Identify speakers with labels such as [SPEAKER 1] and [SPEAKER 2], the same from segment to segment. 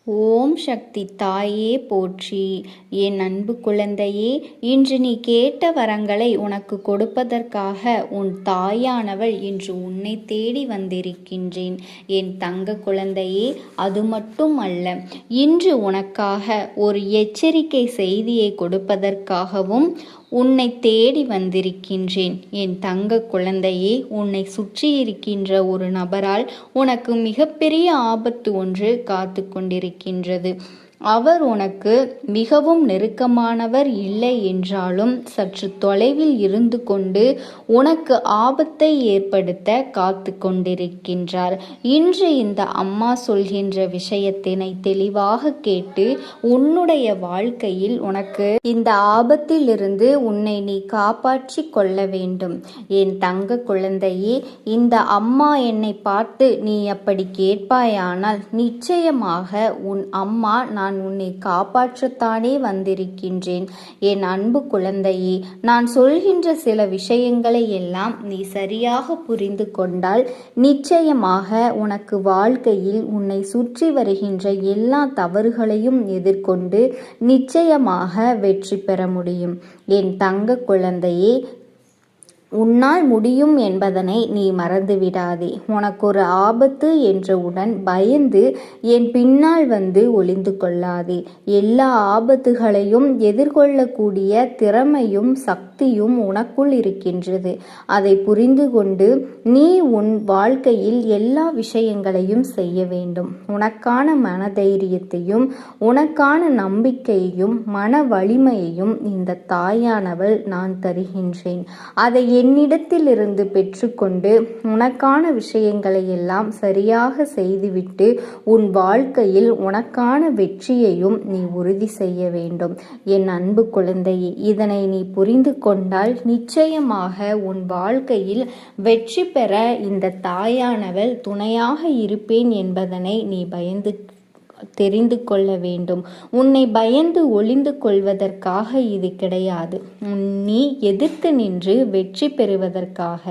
[SPEAKER 1] ஓம் சக்தி தாயே போற்றி. என் அன்பு குழந்தையே, இன்று நீ கேட்ட வரங்களை உனக்கு கொடுப்பதற்காக உன் தாயானவள் இன்று உன்னை தேடி வந்திருக்கின்றேன். என் தங்க குழந்தையே, அது மட்டும் அல்ல, இன்று உனக்காக ஒரு எச்சரிக்கை செய்தியை கொடுப்பதற்காகவும் உன்னை தேடி வந்திருக்கின்றேன். என் தங்க குழந்தையே, உன்னை சுற்றி இருக்கின்ற ஒரு நபரால் உனக்கு மிகப்பெரிய ஆபத்து ஒன்று காத்து கொண்டிருக்கின்றது. அவர் உனக்கு மிகவும் நெருக்கமானவர் இல்லை என்றாலும் சற்று தொலைவில் இருந்து கொண்டு உனக்கு ஆபத்தை ஏற்படுத்த காத்து கொண்டிருக்கின்றார். இன்று இந்த அம்மா சொல்கின்ற விஷயத்தினை தெளிவாக கேட்டு உன்னுடைய வாழ்க்கையில் உனக்கு இந்த ஆபத்திலிருந்து உன்னை நீ காப்பாற்றி கொள்ள வேண்டும். என் தங்க குழந்தையே, இந்த அம்மா என்னை பார்த்து நீ அப்படி கேட்பாயானால் நிச்சயமாக உன் அம்மா நான் உன்னை காப்பாற்றத்தானே வந்திருக்கின்றேன். என் அன்பு குழந்தையே, நான் சொல்கின்ற சில விஷயங்களை எல்லாம் நீ சரியாக புரிந்து கொண்டால் நிச்சயமாக உனக்கு வாழ்க்கையில் உன்னை சுற்றி வருகின்ற எல்லா தவறுகளையும் எதிர்கொண்டு நிச்சயமாக வெற்றி பெற முடியும். என் தங்க குழந்தையே, உன்னால் முடியும் என்பதனை நீ மறந்துவிடாதே. உனக்கு ஒரு ஆபத்து என்றவுடன் பயந்து என் பின்னால் வந்து ஒளிந்து கொள்ளாதே. எல்லா ஆபத்துகளையும் எதிர்கொள்ளக்கூடிய திறமையும் சக்தியும் உனக்குள் இருக்கின்றது. அதை புரிந்து கொண்டு நீ உன் வாழ்க்கையில் எல்லா விஷயங்களையும் செய்ய வேண்டும். உனக்கான மனதைரியத்தையும் உனக்கான நம்பிக்கையையும் மன வலிமையையும் இந்த தாயானவள் நான் தருகின்றேன். அதை என்னிடத்திலிருந்து பெற்றுக்கொண்டு உனக்கான விஷயங்களை எல்லாம் சரியாக செய்துவிட்டு உன் வாழ்க்கையில் உனக்கான வெற்றியையும் நீ உறுதி செய்ய வேண்டும். என் அன்பு குழந்தையே, இதனை நீ புரிந்து கொண்டால் நிச்சயமாக உன் வாழ்க்கையில் வெற்றி பெற இந்த தாயானவள் துணையாக இருப்பேன் என்பதனை நீ தெரிந்து கொள்ள வேண்டும். உன்னை பயந்து ஒளிந்து கொள்வதற்காக இது கிடையாது. நீ எதிர்த்து நின்று வெற்றி பெறுவதற்காக.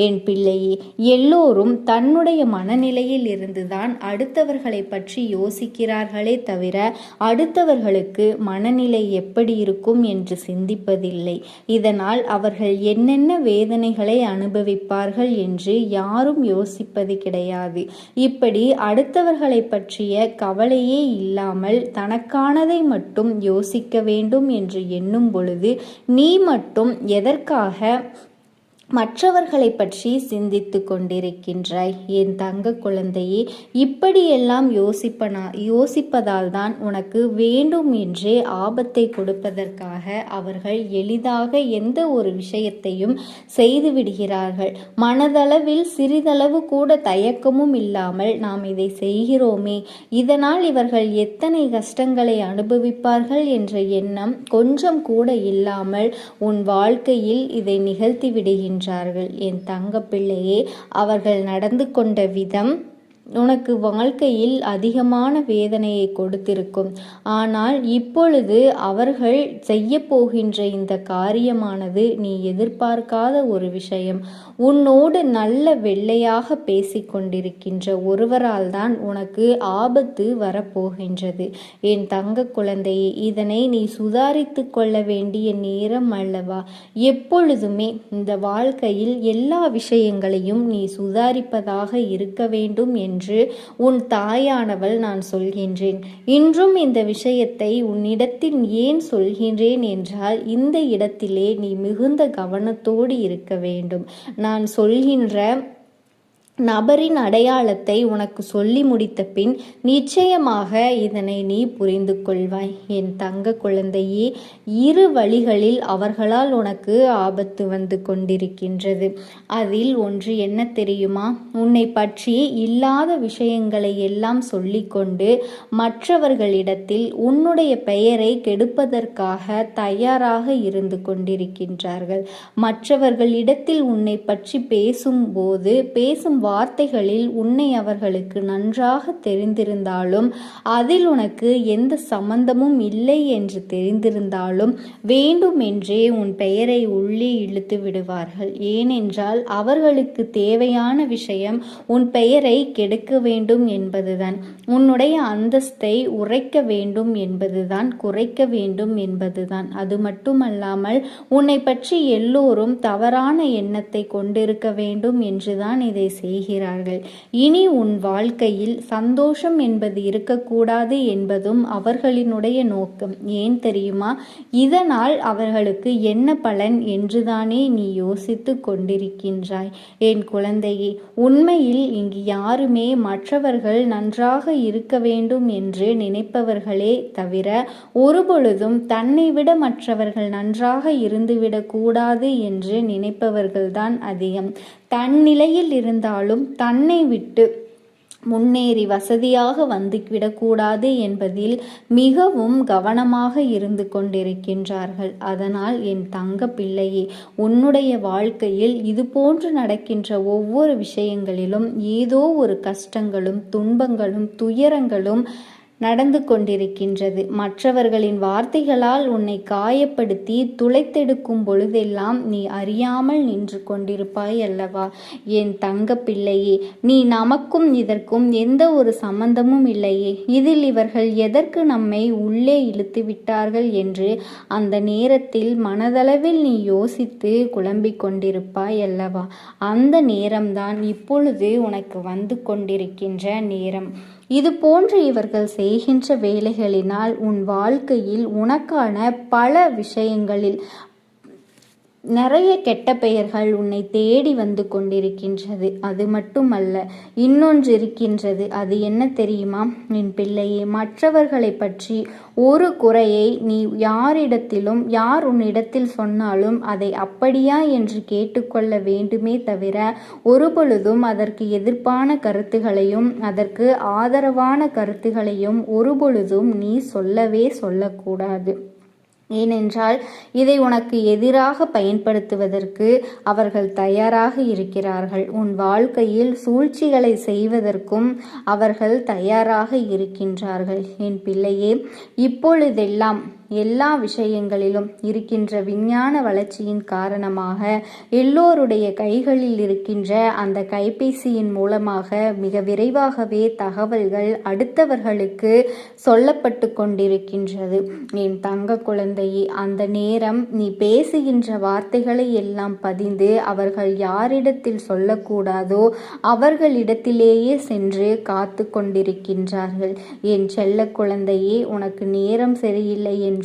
[SPEAKER 1] என் பிள்ளையே, எல்லோரும் தன்னுடைய மனநிலையில் இருந்துதான் அடுத்தவர்களை பற்றி யோசிக்கிறார்களே தவிர அடுத்தவர்களுக்கு மனநிலை எப்படி இருக்கும் என்று சிந்திப்பதில்லை. இதனால் அவர்கள் என்னென்ன வேதனைகளை அனுபவிப்பார்கள் என்று யாரும் யோசிப்பது கிடையாது. இப்படி அடுத்தவர்களை பற்றிய கவலை இல்லாமல் தனக்கானதை மட்டும் யோசிக்க வேண்டும் என்று எண்ணும் பொழுது நீ மட்டும் எதற்காக மற்றவர்களை பற்றி சிந்தித்து கொண்டிருக்கின்றாய்? என் தங்க குழந்தையே, இப்படியெல்லாம் யோசிப்பதால் தான் உனக்கு வேண்டும் என்றே ஆபத்தை கொடுப்பதற்காக அவர்கள் எளிதாக எந்த ஒரு விஷயத்தையும் செய்து விடுகிறார்கள். மனதளவில் சிறிதளவு கூட தயக்கமும் இல்லாமல் நாம் இதை செய்கிறோமே, இதனால் இவர்கள் எத்தனை கஷ்டங்களை அனுபவிப்பார்கள் என்ற எண்ணம் கொஞ்சம் கூட இல்லாமல் உன் வாழ்க்கையில் இதை நிகழ்த்தி விடுகின்றனர். என் தங்க பிள்ளையே, அவர்கள் நடந்து கொண்ட விதம் உனக்கு வாழ்க்கையில் அதிகமான வேதனையை கொடுத்திருக்கும். ஆனால் இப்பொழுது அவர்கள் செய்ய போகின்ற இந்த காரியமானது நீ எதிர்பார்க்காத ஒரு விஷயம். உன்னோடு நல்ல வெள்ளையாக பேசிக்கொண்டிருக்கின்ற ஒருவரால் தான் உனக்கு ஆபத்து வரப்போகின்றது. என் தங்க குழந்தையே, இதனை நீ சுதாரித்து கொள்ள வேண்டிய நேரம் அல்லவா? எப்பொழுதுமே இந்த வாழ்க்கையில் எல்லா விஷயங்களையும் நீ சுதாரிப்பதாக இருக்க வேண்டும் என்று உன் தாயானவள் நான் சொல்கின்றேன். இன்றும் இந்த விஷயத்தை உன்னிடத்தில் ஏன் சொல்கின்றேன் என்றால், இந்த இடத்திலே நீ மிகுந்த கவனத்தோடு இருக்க வேண்டும். நான் சொல்கின்ற நபரின் அடையாளத்தை உனக்கு சொல்லி முடித்த பின் நிச்சயமாக இதனை நீ புரிந்து கொள்வாய். என் தங்க குழந்தையே, இரு வழிகளில் அவர்களால் உனக்கு ஆபத்து வந்து கொண்டிருக்கின்றது. அதில் ஒன்று என்ன தெரியுமா? உன்னை பற்றி இல்லாத விஷயங்களை எல்லாம் சொல்லிக்கொண்டு மற்றவர்களிடத்தில் உன்னுடைய பெயரை கெடுப்பதற்காக தயாராக இருந்து கொண்டிருக்கின்றார்கள். மற்றவர்களிடத்தில் உன்னை பற்றி பேசும் வார்த்தைகளில் உன்னை அவர்களுக்கு நன்றாக தெரிந்திருந்தாலும், அதில் உனக்கு எந்த சம்பந்தமும் இல்லை என்று தெரிந்திருந்தாலும் வேண்டுமென்றே உன் பெயரை உள்ளே இழுத்து விடுவார்கள். ஏனென்றால் அவர்களுக்கு தேவையான விஷயம் உன் பெயரை கெடுக்க வேண்டும் என்பதுதான், உன்னுடைய அந்தஸ்தை உரைக்க வேண்டும் என்பதுதான், குறைக்க வேண்டும் என்பதுதான். அது மட்டுமல்லாமல் உன்னை பற்றி எல்லோரும் தவறான எண்ணத்தை கொண்டிருக்க வேண்டும் என்றுதான் இதை செய்கிறார்கள். இனி உன் வாழ்க்கையில் சந்தோஷம் என்பது இருக்கக்கூடாது என்பதும் அவர்களினுடைய நோக்கம். ஏன் தெரியுமா? இதனால் அவர்களுக்கு என்ன பலன் என்றுதானே நீ யோசித்து கொண்டிருக்கின்றாய். என் குழந்தையே, உண்மையில் இங்கு யாருமே மற்றவர்கள் நன்றாக இருக்க வேண்டும் என்று நினைப்பவர்களே தவிர ஒருபொழுதும் தன்னை விட மற்றவர்கள் நன்றாக இருந்துவிடக் கூடாது என்று நினைப்பவர்கள்தான் அதிகம். தன் நிலையில் இருந்தாலும் தன்னை விட்டு முன்னேறி வசதியாக வந்துவிடக்கூடாது என்பதில் மிகவும் கவனமாக இருந்து கொண்டிருக்கின்றார்கள். அதனால் என் தங்க பிள்ளையே, உன்னுடைய வாழ்க்கையில் இது போன்று நடக்கின்ற ஒவ்வொரு விஷயங்களிலும் ஏதோ ஒரு கஷ்டங்களும் துன்பங்களும் துயரங்களும் நடந்து கொண்டிருக்கின்றது. மற்றவர்களின் வார்த்தைகளால் உன்னை காயப்படுத்தி துளைத்தெடுக்கும் பொழுதெல்லாம் நீ அறியாமல் நின்று கொண்டிருப்பாய் அல்லவா? என் தங்க பிள்ளையே, நீ நமக்கும் இதற்கும் எந்த ஒரு சம்பந்தமும் இல்லையே, இதில் இவர்கள் எதற்கு நம்மை உள்ளே இழுத்து விட்டார்கள் என்று அந்த நேரத்தில் மனதளவில் நீ யோசித்து குழம்பிக் கொண்டிருப்பாய் அல்லவா? அந்த நேரம்தான் இப்பொழுது உனக்கு வந்து கொண்டிருக்கின்ற நேரம். இது போன்று இவர்கள் செய்கின்ற வேலைகளினால் உன் வாழ்க்கையில் உனக்கான பல விஷயங்களில் நிறைய கெட்ட பெயர்கள் உன்னை தேடி வந்து கொண்டிருக்கின்றது. அது மட்டுமல்ல, இன்னொன்று இருக்கின்றது. அது என்ன தெரியுமா என் பிள்ளையே? மற்றவர்களை பற்றி ஒரு குறையை நீ யாரிடத்திலும், யார் உன்னிடத்தில் சொன்னாலும் அதை அப்படியா என்று கேட்டுக்கொள்ள வேண்டுமே தவிர ஒருபொழுதும் அதற்கு எதிர்ப்பான கருத்துகளையும் அதற்கு ஆதரவான கருத்துகளையும் ஒருபொழுதும் நீ சொல்லக்கூடாது. ஏனென்றால் இதை உனக்கு எதிராக பயன்படுத்துவதற்கு அவர்கள் தயாராக இருக்கிறார்கள். உன் வாழ்க்கையில் சூழ்ச்சிகளை செய்வதற்கும் அவர்கள் தயாராக இருக்கின்றார்கள். என் பிள்ளையே, இப்பொழுதெல்லாம் எல்லா விஷயங்களிலும் இருக்கின்ற விஞ்ஞான வளர்ச்சியின் காரணமாக எல்லோருடைய கைகளில் இருக்கின்ற அந்த கைபேசியின் மூலமாக மிக விரைவாகவே தகவல்கள் அடுத்தவர்களுக்கு சொல்லப்பட்டு கொண்டிருக்கின்றது. என் தங்க குழந்தையே, அந்த நேரம் நீ பேசுகின்ற வார்த்தைகளை எல்லாம் பதிந்து அவர்கள் யாரிடத்தில் சொல்லக்கூடாதோ அவர்களிடத்திலேயே சென்று காத்து கொண்டிருக்கின்றார்கள். என் செல்ல குழந்தையே, உனக்கு நேரம் சரியில்லை என்றால்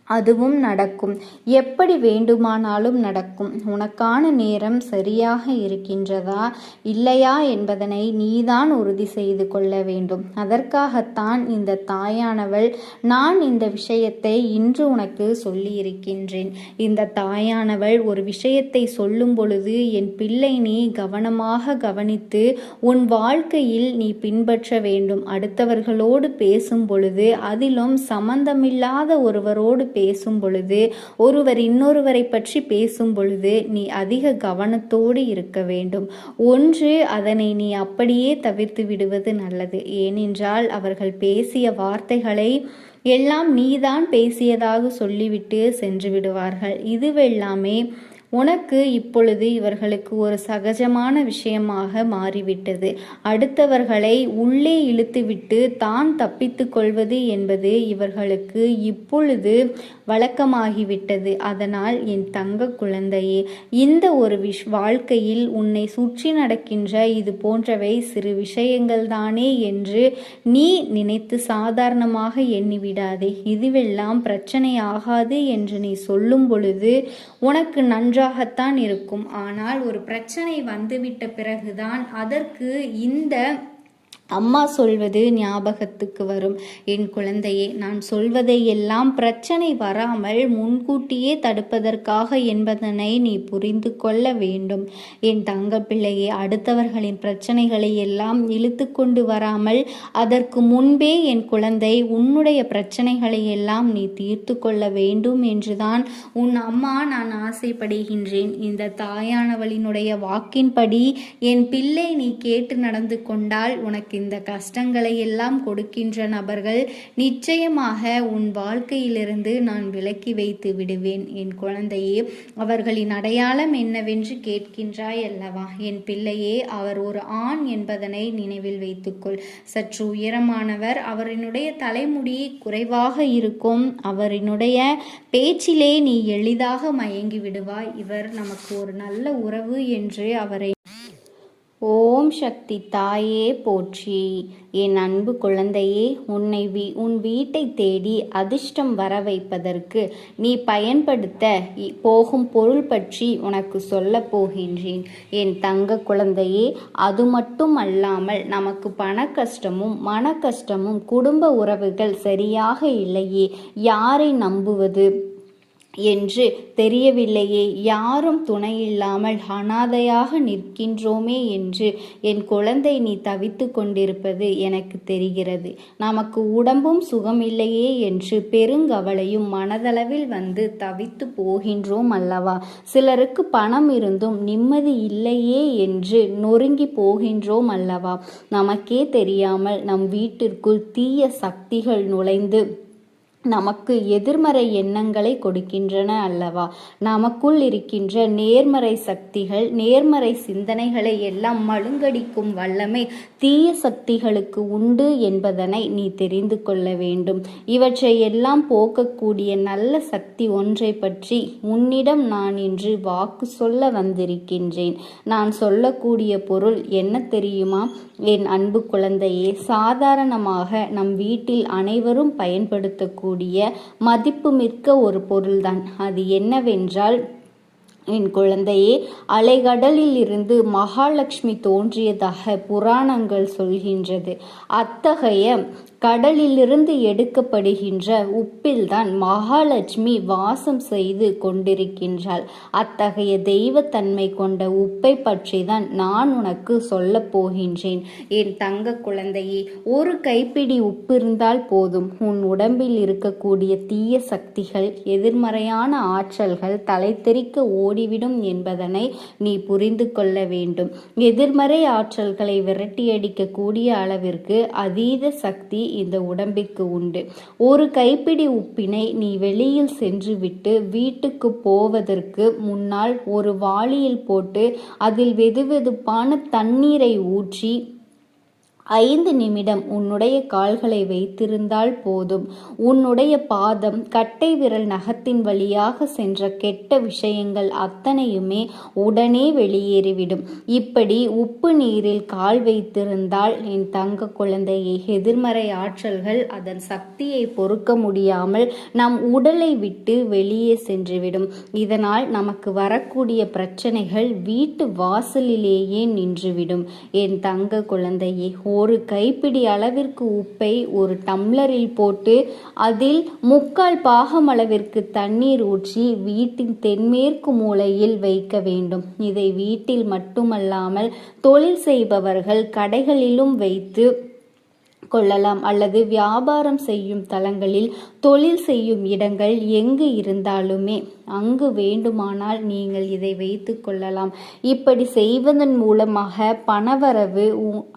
[SPEAKER 1] அதுவும் நடக்கும். எப்படி வேண்டுமானாலும் நடக்கும். உனக்கான நேரம் சரியாக இருக்கின்றதா இல்லையா என்பதனை நீதான் உறுதி செய்து கொள்ள வேண்டும். அதற்காகத்தான் இந்த தாயானவள் நான் இந்த விஷயத்தை இன்று உனக்கு சொல்லி இருக்கின்றேன். இந்த தாயானவள் ஒரு விஷயத்தை சொல்லும் பொழுது என் பிள்ளை நீ கவனமாக கவனித்து உன் வாழ்க்கையில் நீ பின்பற்ற வேண்டும். அடுத்தவர்களோடு பேசும் பொழுது, அதிலும் சம்பந்தமில்லாத ஒருவரோடு பேசும் பொழுது, ஒருவர் இன்னொருவரை பற்றி பேசும் பொழுது நீ அதிக கவனத்தோடு இருக்க வேண்டும். ஒன்று, அதனை நீ அப்படியே தவிர்த்து விடுவது நல்லது. ஏனென்றால் அவர்கள் பேசிய வார்த்தைகளை எல்லாம் நீதான் பேசியதாக சொல்லிவிட்டு சென்று விடுவார்கள். இதுவெல்லாமே உனக்கு இப்பொழுது இவர்களுக்கு ஒரு சகஜமான விஷயமாக மாறிவிட்டது. அடுத்தவர்களை உள்ளே இழுத்துவிட்டு தான் தப்பித்து கொள்வது என்பது இவர்களுக்கு இப்பொழுது வழக்கமாகிவிட்டது. அதனால் என் தங்க குழந்தையே, இந்த ஒரு வாழ்க்கையில் உன்னை சுற்றி நடக்கின்ற இது போன்றவை சிறு விஷயங்கள் தானே என்று நீ நினைத்து சாதாரணமாக எண்ணிவிடாதே. இதுவெல்லாம் பிரச்சனை ஆகாது என்று நீ சொல்லும் பொழுது உனக்கு நன்றாகத்தான் இருக்கும். ஆனால் ஒரு பிரச்சனை வந்துவிட்ட பிறகுதான் அதற்கு இந்த அம்மா சொல்வது ஞாபகத்துக்கு வரும். என் குழந்தையே, நான் சொல்வதை எல்லாம் பிரச்சனை வராமல் முன்கூட்டியே தடுப்பதற்காக என்பதனை நீ புரிந்து கொள்ள வேண்டும். என் தங்க பிள்ளையே, அடுத்தவர்களின் பிரச்சனைகளை எல்லாம் இழுத்து கொண்டு வராமல் அதற்கு முன்பே என் குழந்தை உன்னுடைய பிரச்சனைகளை எல்லாம் நீ தீர்த்து கொள்ள வேண்டும் என்றுதான் உன் அம்மா நான் ஆசைப்படுகின்றேன். இந்த தாயானவளினுடைய வாக்கின்படி என் பிள்ளை நீ கேட்டு நடந்து கொண்டால் உனக்கு இந்த கஷ்டங்களை எல்லாம் கொடுக்கின்ற நபர்கள் நிச்சயமாக உன் வாழ்க்கையிலிருந்து நான் விலக்கி வைத்து விடுவேன். என் குழந்தையே, அவர்களின் அடையாளம் என்னவென்று கேட்கின்றாய் அல்லவா? என் பிள்ளையே, அவர் ஒரு ஆண் என்பதனை நினைவில் வைத்துக்கொள். சற்று உயரமானவர், அவரினுடைய தலைமுடி குறைவாக இருக்கும். அவரினுடைய பேச்சிலே நீ எளிதாக மயங்கி விடுவாய். இவர் நமக்கு ஒரு நல்ல உறவு என்று அவரை ஓம் சக்தி தாயே போற்றி. என் அன்பு குழந்தையே, உன் வீட்டை தேடி அதிர்ஷ்டம் வர வைப்பதற்கு நீ பயன்படுத்த போகும் பொருள் பற்றி உனக்கு சொல்ல போகின்றேன். என் தங்க குழந்தையே, அது மட்டும் அல்லாமல் நமக்கு பண கஷ்டமும் மன கஷ்டமும் குடும்ப உறவுகள் சரியாக இல்லையே, யாரை நம்புவது என்று தெரியவில்லையே, யாரும் துணையில்லாமல் அனாதையாக நிற்கின்றோமே என்று என் குழந்தை நீ தவித்து கொண்டிருப்பது எனக்கு தெரிகிறது. நமக்கு உடம்பும் சுகமில்லையே என்று பெருங்கவலையும் மனதளவில் வந்து தவித்து போகின்றோம் அல்லவா? சிலருக்கு பணம் இருந்தும் நிம்மதி இல்லையே என்று நொறுங்கி போகின்றோம் அல்லவா? நமக்கே தெரியாமல் நம் வீட்டிற்குள் தீய சக்திகள் நுழைந்து நமக்கு எதிர்மறை எண்ணங்களை கொடுக்கின்றன அல்லவா? நமக்குள் இருக்கின்ற நேர்மறை சக்திகள், நேர்மறை சிந்தனைகளை எல்லாம் மழுங்கடிக்கும் வல்லமை தீய சக்திகளுக்கு உண்டு என்பதனை நீ தெரிந்து கொள்ள வேண்டும். இவற்றை எல்லாம் போக்கக்கூடிய நல்ல சக்தி ஒன்றை பற்றி உன்னிடம் நான் இன்று வாக்கு சொல்ல வந்திருக்கின்றேன். நான் சொல்லக்கூடிய பொருள் என்ன தெரியுமா? என் அன்பு குழந்தையே, சாதாரணமாக நம் வீட்டில் அனைவரும் பயன்படுத்தக்கூடிய மதிப்புமிக்க ஒரு பொருள்தான். அது என்னவென்றால், என் குழந்தையே, அலைகடலில் இருந்து மகாலட்சுமி தோன்றியதாக புராணங்கள் சொல்கின்றது. அத்தகைய கடலிலிருந்து எடுக்கப்படுகின்ற உப்பில்தான் மகாலட்சுமி வாசம் செய்து கொண்டிருக்கின்றாள். அத்தகைய தெய்வத்தன்மை கொண்ட உப்பை பற்றி தான் நான் உனக்கு சொல்ல போகின்றேன். என் தங்க குழந்தையே, ஒரு கைப்பிடி உப்பு இருந்தால் போதும், உன் உடம்பில் இருக்கக்கூடிய தீய சக்திகள், எதிர்மறையான ஆற்றல்கள் தலைத்தெறிக்க ஓடிவிடும் என்பதனை நீ புரிந்து கொள்ள வேண்டும். எதிர்மறை ஆற்றல்களை விரட்டியடிக்கக்கூடிய அளவிற்கு அதீத சக்தி இந்த உடம்பிற்கு உண்டு. ஒரு கைப்பிடி உப்பினை நீ வெளியில் சென்று விட்டு வீட்டுக்கு போவதற்கு முன்னால் ஒரு வாளியில் போட்டு அதில் வெதுவெதுப்பான தண்ணீரை ஊற்றி 5 நிமிடம் உன்னுடைய கால்களை வைத்திருந்தால் போதும். உன்னுடைய பாதம், கட்டை விரல் நகத்தின் வழியாக சென்ற கெட்ட விஷயங்கள் அத்தனையுமே உடனே வெளியேறிவிடும். இப்படி உப்பு நீரில் கால் வைத்திருந்தால் என் தங்க குழந்தையை, எதிர்மறை ஆற்றல்கள் அதன் சக்தியை பொறுக்க முடியாமல் நம் உடலை விட்டு வெளியே சென்றுவிடும். இதனால் நமக்கு வரக்கூடிய பிரச்சனைகள் வீட்டு வாசலிலேயே நின்றுவிடும். என் தங்க குழந்தையை, ஒரு கைப்பிடி அளவிற்கு உப்பை ஒரு டம்ளரில் போட்டு அதில் 3/4 பாகம் அளவிற்கு தண்ணீர் ஊற்றி வீட்டின் தென்மேற்கு மூலையில் வைக்க வேண்டும். இதை வீட்டில் மட்டுமல்லாமல் தொழில் செய்பவர்கள் கடைகளிலும் வைத்து கொள்ளலாம். அல்லது வியாபாரம் செய்யும் தலங்களில், தொழில் செய்யும் இடங்கள் எங்கு இருந்தாலுமே அங்கு வேண்டுமானால் நீங்கள் இதை வைத்து கொள்ளலாம். இப்படி செய்வதன் மூலமாக பணவரவு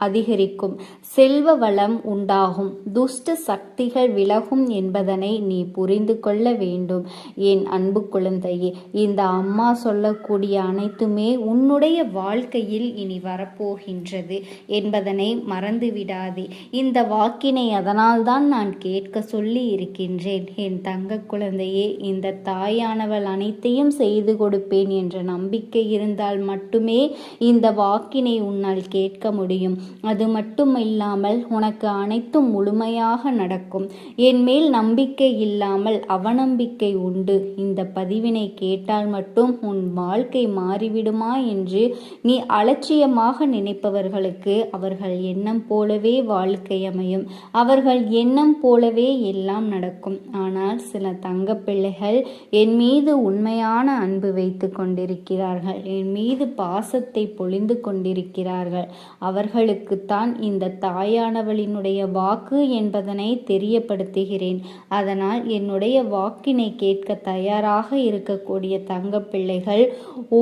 [SPEAKER 1] அதிகரிக்கும், செல்வ வளம் உண்டாகும், துஷ்ட சக்திகள் விலகும் என்பதனை நீ புரிந்து கொள்ள வேண்டும். என் அன்பு குழந்தையே, இந்த அம்மா சொல்லக்கூடிய அனைத்துமே உன்னுடைய வாழ்க்கையில் இனி வரப்போகின்றது என்பதனை மறந்து விடாதே. இந்த இந்த வாக்கினை அதனால்தான் நான் கேட்க சொல்லி இருக்கின்றேன். என் தங்க குழந்தையே, இந்த தாயானவள் அனைத்தையும் செய்து கொடுப்பேன் என்ற நம்பிக்கை இருந்தால் மட்டுமே இந்த வாக்கினை உன்னால் கேட்க முடியும். அது மட்டும் இல்லாமல் உனக்கு அனைத்தும் முழுமையாக நடக்கும். என் மேல் நம்பிக்கை இல்லாமல் அவநம்பிக்கை உண்டு. இந்த பதிவினை கேட்டால் மட்டும் உன் வாழ்க்கை மாறிவிடுமா என்று நீ அலட்சியமாக நினைப்பவர்களுக்கு அவர்கள் எண்ணம் போலவே வாழ்க்கை அமையும். அவர்கள் எண்ணம் போலவே எல்லாம் நடக்கும். ஆனால் சில தங்க பிள்ளைகள் என் மீது உண்மையான அன்பு வைத்து கொண்டிருக்கிறார்கள். என் மீது பாசத்தை பொழிந்து கொண்டிருக்கிறார்கள். அவர்களுக்குத்தான் இந்த தாயானவளினுடைய வாக்கு என்பதனை தெரியப்படுத்துகிறேன். அதனால் என்னுடைய வாக்கினை கேட்க தயாராக இருக்கக்கூடிய தங்க பிள்ளைகள்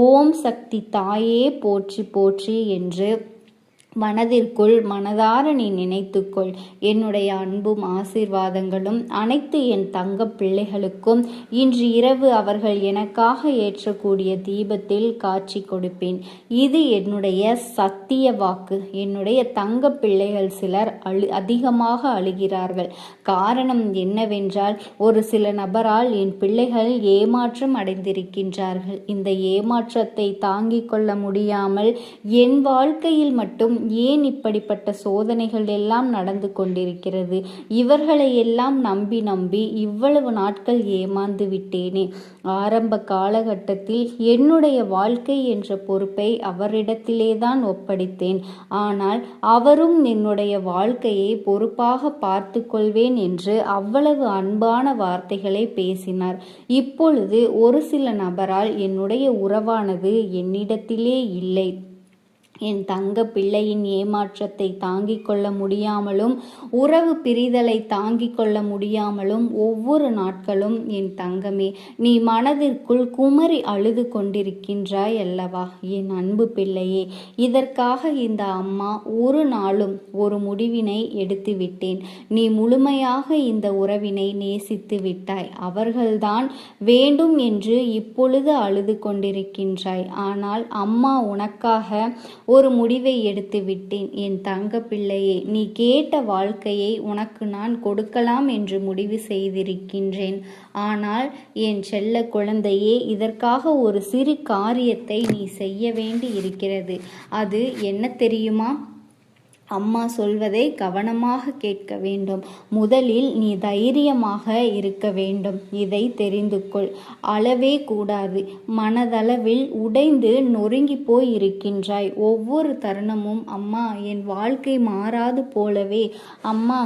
[SPEAKER 1] ஓம் சக்தி தாயே போற்றி போற்றி என்று மனதிற்குள் மனதார நீ நினைத்துக்கொள். என்னுடைய அன்பும் ஆசீர்வாதங்களும் அனைத்து என் தங்க பிள்ளைகளுக்கும் இன்று இரவு அவர்கள் எனக்காக ஏற்றக்கூடிய தீபத்தில் காட்சி கொடுப்பேன். இது என்னுடைய சத்திய வாக்கு. என்னுடைய தங்க பிள்ளைகள் சிலர் அதிகமாக அழுகிறார்கள். காரணம் என்னவென்றால், ஒரு சில நபரால் என் பிள்ளைகள் ஏமாற்றம் அடைந்திருக்கின்றார்கள். இந்த ஏமாற்றத்தை தாங்கிக் கொள்ள முடியாமல் என் வாழ்க்கையில் மட்டும் ஏன் இப்படிப்பட்ட சோதனைகள் எல்லாம் நடந்து கொண்டிருக்கிறது? இவர்களை எல்லாம் நம்பி நம்பி இவ்வளவு நாட்கள் ஏமாந்து விட்டேனே. ஆரம்ப காலகட்டத்தில் என்னுடைய வாழ்க்கை என்ற பொறுப்பை அவரிடத்திலேதான் ஒப்படைத்தேன். ஆனால் அவரும் என்னுடைய வாழ்க்கையை பொறுப்பாக பார்த்து கொள்வேன் என்று அவ்வளவு அன்பான வார்த்தைகளை பேசினார். இப்பொழுது ஒரு சில நபரால் என்னுடைய உறவானது என்னிடத்திலே இல்லை. என் தங்க பிள்ளையின் ஏமாற்றத்தை தாங்கிக் கொள்ள முடியாமலும் உறவு பிரிதலை தாங்கிக் கொள்ள முடியாமலும் ஒவ்வொரு நாட்களும் என் தங்கமே நீ மனதிற்குள் குமரி அழுது கொண்டிருக்கின்றாய் அல்லவா? என் அன்பு பிள்ளையே, இதற்காக இந்த அம்மா ஒரு நாளும் ஒரு முடிவினை எடுத்து விட்டேன். நீ முழுமையாக இந்த உறவினை நேசித்து விட்டாய். அவர்கள்தான் வேண்டும் என்று இப்பொழுது அழுது கொண்டிருக்கின்றாய். ஆனால் அம்மா உனக்காக ஒரு முடிவை எடுத்து விட்டேன். என் தங்க பிள்ளையே, நீ கேட்ட வாழ்க்கையை உனக்கு நான் கொடுக்கலாம் என்று முடிவு செய்திருக்கின்றேன். ஆனால் என் செல்ல குழந்தையே, இதற்காக ஒரு சிறு காரியத்தை நீ செய்ய வேண்டி இருக்கிறது. அது என்ன தெரியுமா? அம்மா சொல்வதை கவனமாக கேட்க வேண்டும். முதலில் நீ தைரியமாக இருக்க வேண்டும். இதை தெரிந்து கொள். அளவே கூடாது. மனதளவில் உடைந்து நொறுங்கி போய் இருக்கின்றாய். ஒவ்வொரு தருணமும் அம்மா என் வாழ்க்கை மாறாது போலவே, அம்மா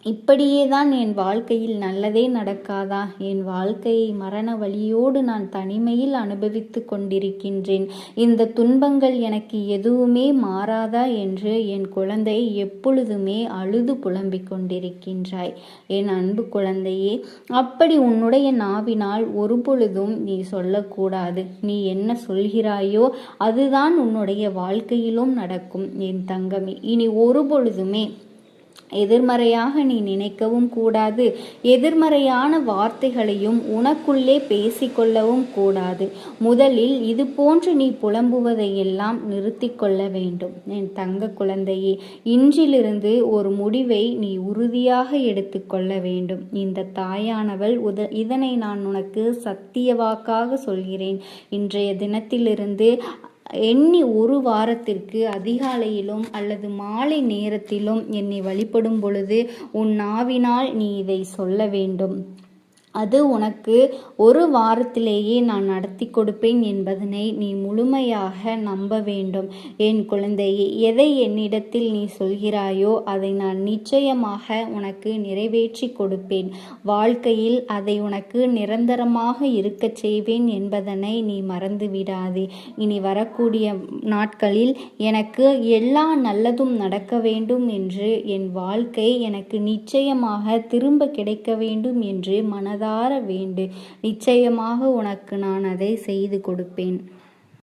[SPEAKER 1] இப்படியே தான் என் வாழ்க்கையில் நல்லதே நடக்காதா? என் வாழ்க்கையை மரண வலியோடு நான் தனிமையில் அனுபவித்து கொண்டிருக்கின்றேன். இந்த துன்பங்கள் எனக்கு எதுவுமே மாறாதா என்று என் குழந்தை எப்பொழுதுமே அழுது புலம்பிக் கொண்டிருக்கின்றாய். என் அன்பு குழந்தையே, அப்படி உன்னுடைய நாவினால் ஒரு பொழுதும் நீ சொல்லக்கூடாது. நீ என்ன சொல்கிறாயோ அதுதான் உன்னுடைய வாழ்க்கையிலும் நடக்கும். என் தங்கமே, இனி ஒரு பொழுதுமே எதிர்மறையாக நீ நினைக்கவும் கூடாது. எதிர்மறையான வார்த்தைகளையும் உனக்குள்ளே பேசிக்கொள்ளவும் கூடாது. முதலில் இது போன்று நீ புலம்புவதையெல்லாம் நிறுத்தி கொள்ள வேண்டும். என் தங்க குழந்தையே, இன்றிலிருந்து ஒரு முடிவை நீ உறுதியாக எடுத்துக்கொள்ள வேண்டும். இந்த தாயானவள் இதனை நான் உனக்கு சத்திய வாக்காக சொல்கிறேன். இன்றைய தினத்திலிருந்து எண்ணி ஒரு வாரத்திற்கு அதிகாலையிலும் அல்லது மாலை நேரத்திலும் என்னை வழிபடும் பொழுது உன் நாவினால் நீ இதை சொல்ல வேண்டும். அது உனக்கு ஒரு வாரத்திலேயே நான் நடத்தி கொடுப்பேன் என்பதனை நீ முழுமையாக நம்ப வேண்டும். என் குழந்தையே, எதை என்னிடத்தில் நீ சொல்கிறாயோ அதை நான் நிச்சயமாக உனக்கு நிறைவேற்றி கொடுப்பேன். வாழ்க்கையில் அதை உனக்கு நிரந்தரமாக இருக்கச் செய்வேன் என்பதனை நீ மறந்து விடாதே. இனி வரக்கூடிய நாட்களில் எனக்கு எல்லா நல்லதும் நடக்க வேண்டும் என்று, என் வாழ்க்கை எனக்கு நிச்சயமாக திரும்ப கிடைக்க வேண்டும் என்று மனதார வேண்டு. நிச்சயமாக உனக்கு நான் அதை செய்து கொடுப்பேன்.